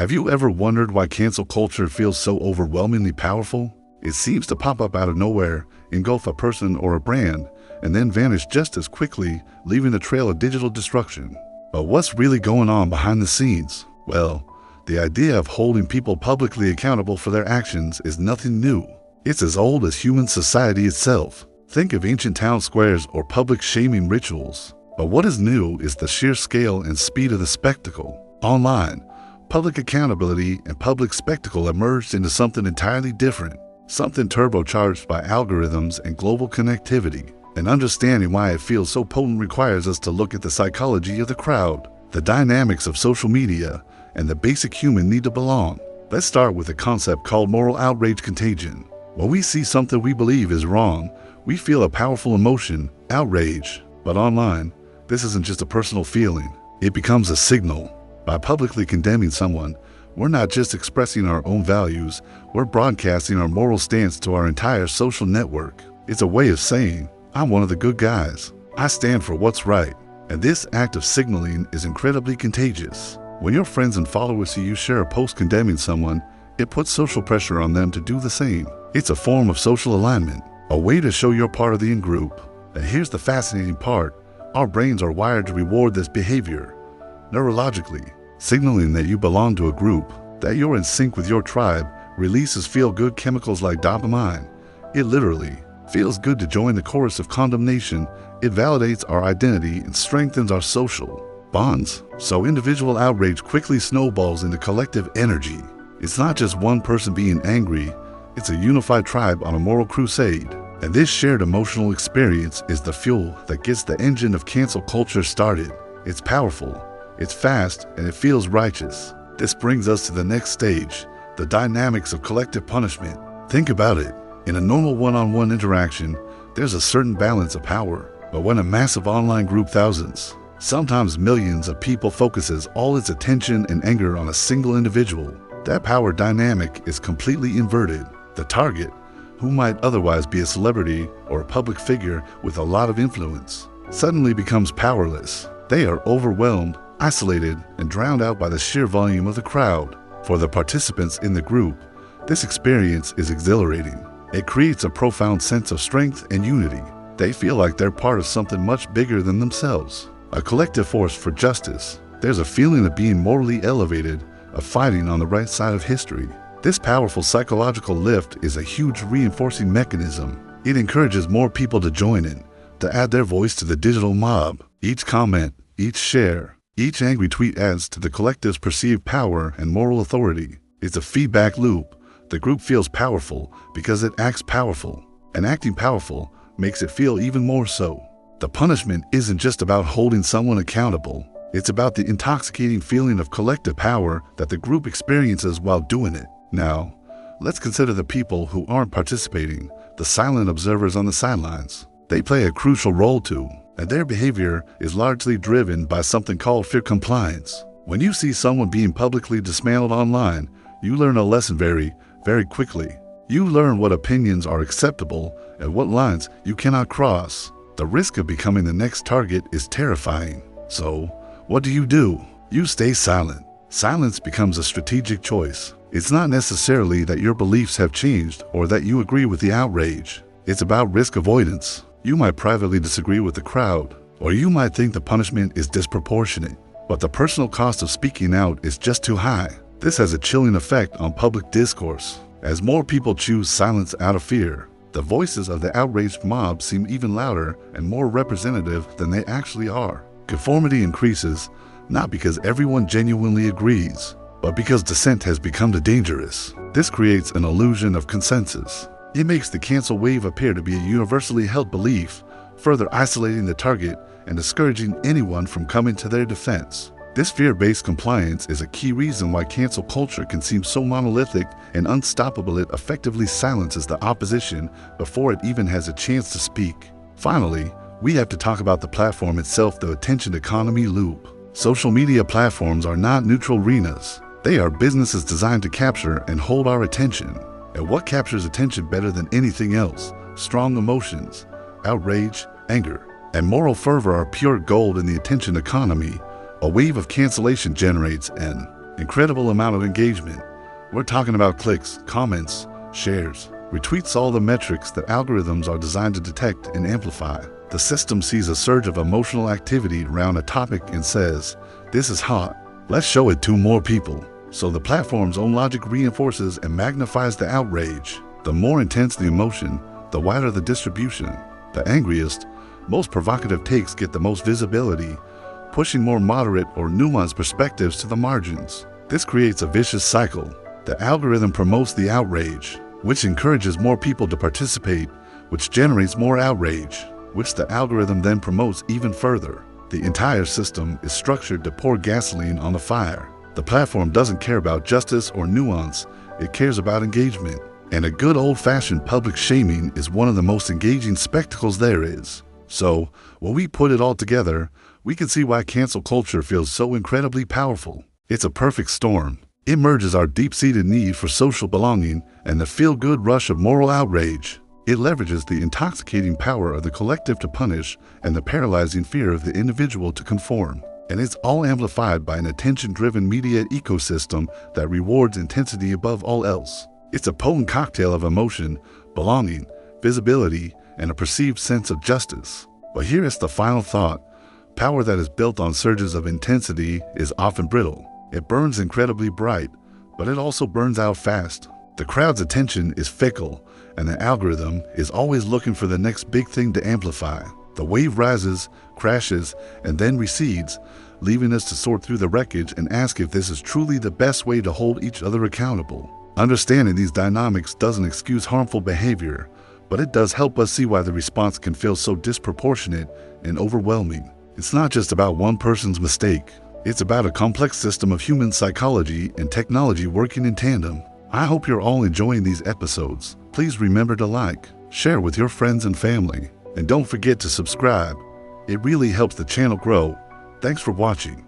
Have you ever wondered why cancel culture feels so overwhelmingly powerful? It seems to pop up out of nowhere, engulf a person or a brand, and then vanish just as quickly, leaving a trail of digital destruction. But what's really going on behind the scenes? Well, the idea of holding people publicly accountable for their actions is nothing new. It's as old as human society itself. Think of ancient town squares or public shaming rituals. But what is new is the sheer scale and speed of the spectacle. Online, public accountability and public spectacle emerged into something entirely different, something turbocharged by algorithms and global connectivity. And understanding why it feels so potent requires us to look at the psychology of the crowd, the dynamics of social media, and the basic human need to belong. Let's start with a concept called moral outrage contagion. When we see something we believe is wrong, we feel a powerful emotion, outrage. But online, this isn't just a personal feeling. It becomes a signal. By publicly condemning someone, we're not just expressing our own values, we're broadcasting our moral stance to our entire social network. It's a way of saying, I'm one of the good guys. I stand for what's right. And this act of signaling is incredibly contagious. When your friends and followers see you share a post condemning someone, it puts social pressure on them to do the same. It's a form of social alignment, a way to show you're part of the in-group. And here's the fascinating part. Our brains are wired to reward this behavior. Neurologically, signaling that you belong to a group, that you're in sync with your tribe, releases feel-good chemicals like dopamine. It literally feels good to join the chorus of condemnation. It validates our identity and strengthens our social bonds. So individual outrage quickly snowballs into collective energy. It's not just one person being angry, it's a unified tribe on a moral crusade. And this shared emotional experience is the fuel that gets the engine of cancel culture started. It's powerful, it's fast, and it feels righteous. This brings us to the next stage, the dynamics of collective punishment. Think about it. In a normal one-on-one interaction, there's a certain balance of power. But when a massive online group, thousands, sometimes millions of people focuses all its attention and anger on a single individual, that power dynamic is completely inverted. The target, who might otherwise be a celebrity or a public figure with a lot of influence, suddenly becomes powerless. They are overwhelmed, isolated, and drowned out by the sheer volume of the crowd. For the participants in the group, this experience is exhilarating. It creates a profound sense of strength and unity. They feel like they're part of something much bigger than themselves, a collective force for justice. There's a feeling of being morally elevated, of fighting on the right side of history. This powerful psychological lift is a huge reinforcing mechanism. It encourages more people to join in, to add their voice to the digital mob. Each comment, each share, each angry tweet adds to the collective's perceived power and moral authority. It's a feedback loop. The group feels powerful because it acts powerful, and acting powerful makes it feel even more so. The punishment isn't just about holding someone accountable. It's about the intoxicating feeling of collective power that the group experiences while doing it. Now, let's consider the people who aren't participating, the silent observers on the sidelines. They play a crucial role too, and their behavior is largely driven by something called fear compliance. When you see someone being publicly dismantled online, you learn a lesson very quickly. You learn what opinions are acceptable and what lines you cannot cross. The risk of becoming the next target is terrifying. So, what do? You stay silent. Silence becomes a strategic choice. It's not necessarily that your beliefs have changed or that you agree with the outrage. It's about risk avoidance. You might privately disagree with the crowd, or you might think the punishment is disproportionate, but the personal cost of speaking out is just too high. This has a chilling effect on public discourse. As more people choose silence out of fear, the voices of the outraged mob seem even louder and more representative than they actually are. Conformity increases, not because everyone genuinely agrees, but because dissent has become dangerous. This creates an illusion of consensus. It makes the cancel wave appear to be a universally held belief, further isolating the target and discouraging anyone from coming to their defense. This fear-based compliance is a key reason why cancel culture can seem so monolithic and unstoppable. It effectively silences the opposition before it even has a chance to speak. Finally, we have to talk about the platform itself, the attention economy loop. Social media platforms are not neutral arenas. They are businesses designed to capture and hold our attention. And what captures attention better than anything else? Strong emotions, outrage, anger, and moral fervor are pure gold in the attention economy. A wave of cancellation generates an incredible amount of engagement. We're talking about clicks, comments, shares, retweets, all the metrics that algorithms are designed to detect and amplify. The system sees a surge of emotional activity around a topic and says, "This is hot. Let's show it to more people." So the platform's own logic reinforces and magnifies the outrage. The more intense the emotion, the wider the distribution. The angriest, most provocative takes get the most visibility, pushing more moderate or nuanced perspectives to the margins. This creates a vicious cycle. The algorithm promotes the outrage, which encourages more people to participate, which generates more outrage, which the algorithm then promotes even further. The entire system is structured to pour gasoline on the fire. The platform doesn't care about justice or nuance, it cares about engagement. And a good old-fashioned public shaming is one of the most engaging spectacles there is. So, when we put it all together, we can see why cancel culture feels so incredibly powerful. It's a perfect storm. It merges our deep-seated need for social belonging and the feel-good rush of moral outrage. It leverages the intoxicating power of the collective to punish and the paralyzing fear of the individual to conform. And it's all amplified by an attention-driven media ecosystem that rewards intensity above all else. It's a potent cocktail of emotion, belonging, visibility, and a perceived sense of justice. But here is the final thought. Power that is built on surges of intensity is often brittle. It burns incredibly bright, but it also burns out fast. The crowd's attention is fickle, and the algorithm is always looking for the next big thing to amplify. The wave rises, crashes, and then recedes, leaving us to sort through the wreckage and ask if this is truly the best way to hold each other accountable. Understanding these dynamics doesn't excuse harmful behavior, but it does help us see why the response can feel so disproportionate and overwhelming. It's not just about one person's mistake. It's about a complex system of human psychology and technology working in tandem. I hope you're all enjoying these episodes. Please remember to like, share with your friends and family, and don't forget to subscribe. It really helps the channel grow. Thanks for watching.